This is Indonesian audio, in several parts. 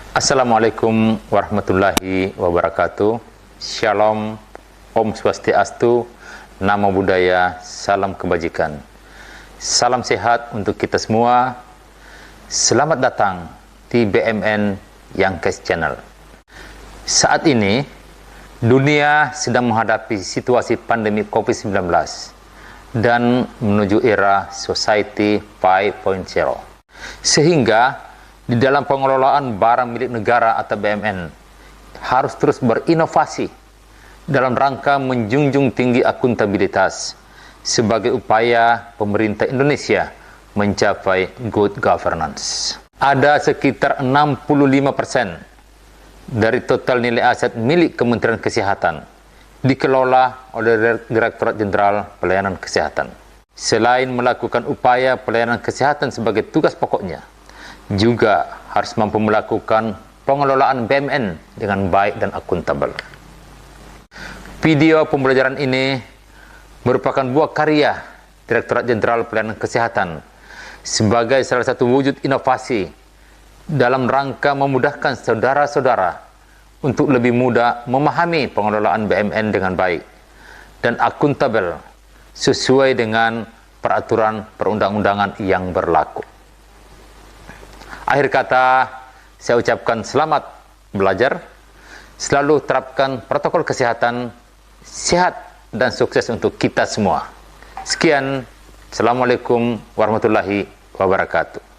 Assalamualaikum warahmatullahi wabarakatuh. Shalom, Om Swastiastu, Namo Buddhaya, salam kebajikan. Salam sehat untuk kita semua. Selamat datang di BMN Yankes Channel. Saat ini, dunia sedang menghadapi situasi pandemi COVID-19 dan menuju era Society 5.0. Sehingga di dalam pengelolaan barang milik negara atau BUMN harus terus berinovasi dalam rangka menjunjung tinggi akuntabilitas sebagai upaya pemerintah Indonesia mencapai good governance. Ada sekitar 65% dari total nilai aset milik Kementerian Kesehatan dikelola oleh Direktorat Jenderal Pelayanan Kesehatan. Selain melakukan upaya pelayanan kesehatan sebagai tugas pokoknya, juga harus mampu melakukan pengelolaan BUMN dengan baik dan akuntabel. Video pembelajaran ini merupakan buah karya Direktorat Jenderal Pelayanan Kesehatan sebagai salah satu wujud inovasi dalam rangka memudahkan saudara-saudara untuk lebih mudah memahami pengelolaan BUMN dengan baik dan akuntabel sesuai dengan peraturan perundang-undangan yang berlaku. Akhir kata, saya ucapkan selamat belajar, selalu terapkan protokol kesehatan, sehat dan sukses untuk kita semua. Sekian, Assalamualaikum warahmatullahi wabarakatuh.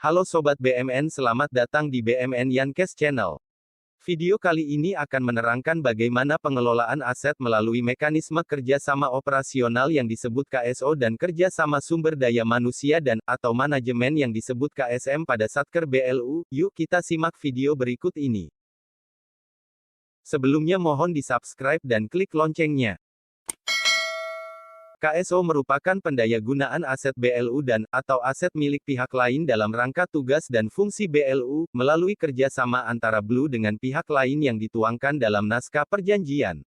Halo Sobat BMN, selamat datang di BMN Yankes Channel. Video kali ini akan menerangkan bagaimana pengelolaan aset melalui mekanisme kerjasama operasional yang disebut KSO dan kerjasama sumber daya manusia dan atau manajemen yang disebut KSM pada Satker BLU. Yuk kita simak video berikut ini. Sebelumnya mohon di-subscribe dan klik loncengnya. KSO merupakan pendayagunaan aset BLU dan atau aset milik pihak lain dalam rangka tugas dan fungsi BLU, melalui kerjasama antara BLU dengan pihak lain yang dituangkan dalam naskah perjanjian.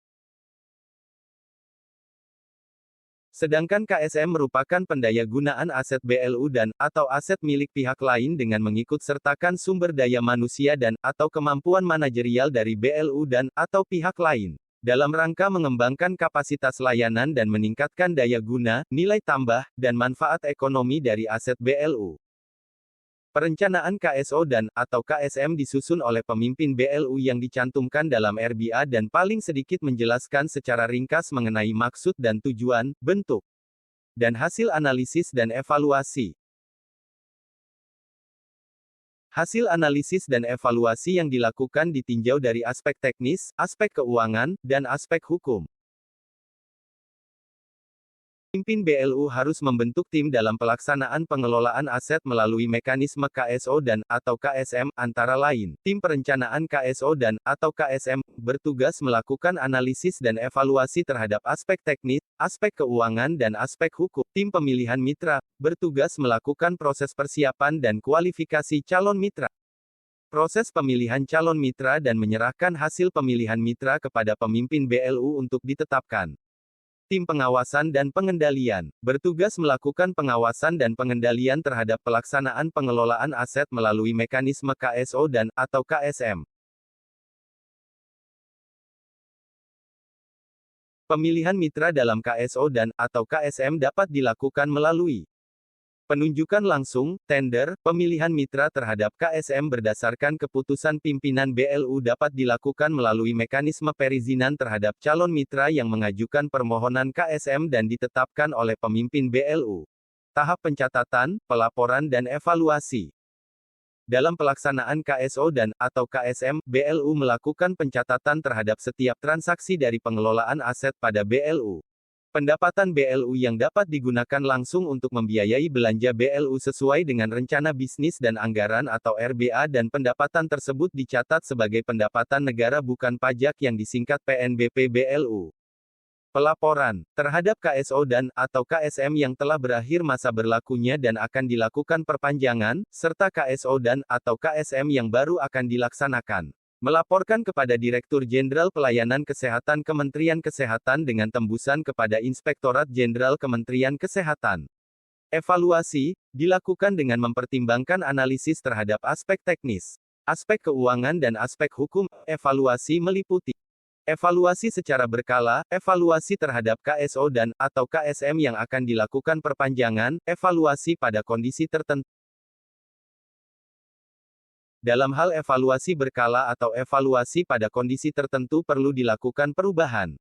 Sedangkan KSM merupakan pendayagunaan aset BLU dan atau aset milik pihak lain dengan mengikut sertakan sumber daya manusia dan atau kemampuan manajerial dari BLU dan atau pihak lain dalam rangka mengembangkan kapasitas layanan dan meningkatkan daya guna, nilai tambah, dan manfaat ekonomi dari aset BLU. Perencanaan KSO dan atau KSM disusun oleh pemimpin BLU yang dicantumkan dalam RBA dan paling sedikit menjelaskan secara ringkas mengenai maksud dan tujuan, bentuk, dan hasil analisis dan evaluasi. Hasil analisis dan evaluasi yang dilakukan ditinjau dari aspek teknis, aspek keuangan, dan aspek hukum. Pemimpin BLU harus membentuk tim dalam pelaksanaan pengelolaan aset melalui mekanisme KSO dan atau KSM, antara lain, tim perencanaan KSO dan atau KSM, bertugas melakukan analisis dan evaluasi terhadap aspek teknis, aspek keuangan dan aspek hukum. Tim pemilihan mitra, bertugas melakukan proses persiapan dan kualifikasi calon mitra. Proses pemilihan calon mitra dan menyerahkan hasil pemilihan mitra kepada pemimpin BLU untuk ditetapkan. Tim pengawasan dan pengendalian, bertugas melakukan pengawasan dan pengendalian terhadap pelaksanaan pengelolaan aset melalui mekanisme KSO dan atau KSM. Pemilihan mitra dalam KSO dan atau KSM dapat dilakukan melalui penunjukan langsung, tender, pemilihan mitra terhadap KSM berdasarkan keputusan pimpinan BLU dapat dilakukan melalui mekanisme perizinan terhadap calon mitra yang mengajukan permohonan KSM dan ditetapkan oleh pemimpin BLU. Tahap pencatatan, pelaporan dan evaluasi. Dalam pelaksanaan KSO dan atau KSM, BLU melakukan pencatatan terhadap setiap transaksi dari pengelolaan aset pada BLU. Pendapatan BLU yang dapat digunakan langsung untuk membiayai belanja BLU sesuai dengan rencana bisnis dan anggaran atau RBA dan pendapatan tersebut dicatat sebagai pendapatan negara bukan pajak yang disingkat PNBP BLU. Pelaporan terhadap KSO dan atau KSM yang telah berakhir masa berlakunya dan akan dilakukan perpanjangan, serta KSO dan atau KSM yang baru akan dilaksanakan. Melaporkan kepada Direktur Jenderal Pelayanan Kesehatan Kementerian Kesehatan dengan tembusan kepada Inspektorat Jenderal Kementerian Kesehatan. Evaluasi dilakukan dengan mempertimbangkan analisis terhadap aspek teknis, aspek keuangan dan aspek hukum. Evaluasi meliputi evaluasi secara berkala, evaluasi terhadap KSO dan atau KSM yang akan dilakukan perpanjangan, evaluasi pada kondisi tertentu. Dalam hal evaluasi berkala atau evaluasi pada kondisi tertentu perlu dilakukan perubahan.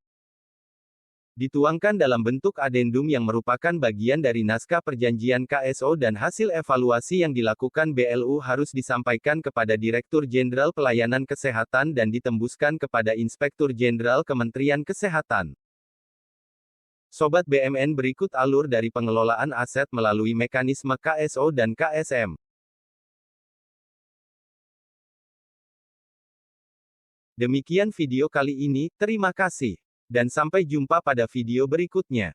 Dituangkan dalam bentuk adendum yang merupakan bagian dari naskah perjanjian KSO dan hasil evaluasi yang dilakukan BLU harus disampaikan kepada Direktur Jenderal Pelayanan Kesehatan dan ditembuskan kepada Inspektur Jenderal Kementerian Kesehatan. Sobat BMN, berikut alur dari pengelolaan aset melalui mekanisme KSO dan KSM. Demikian video kali ini, terima kasih. Dan sampai jumpa pada video berikutnya.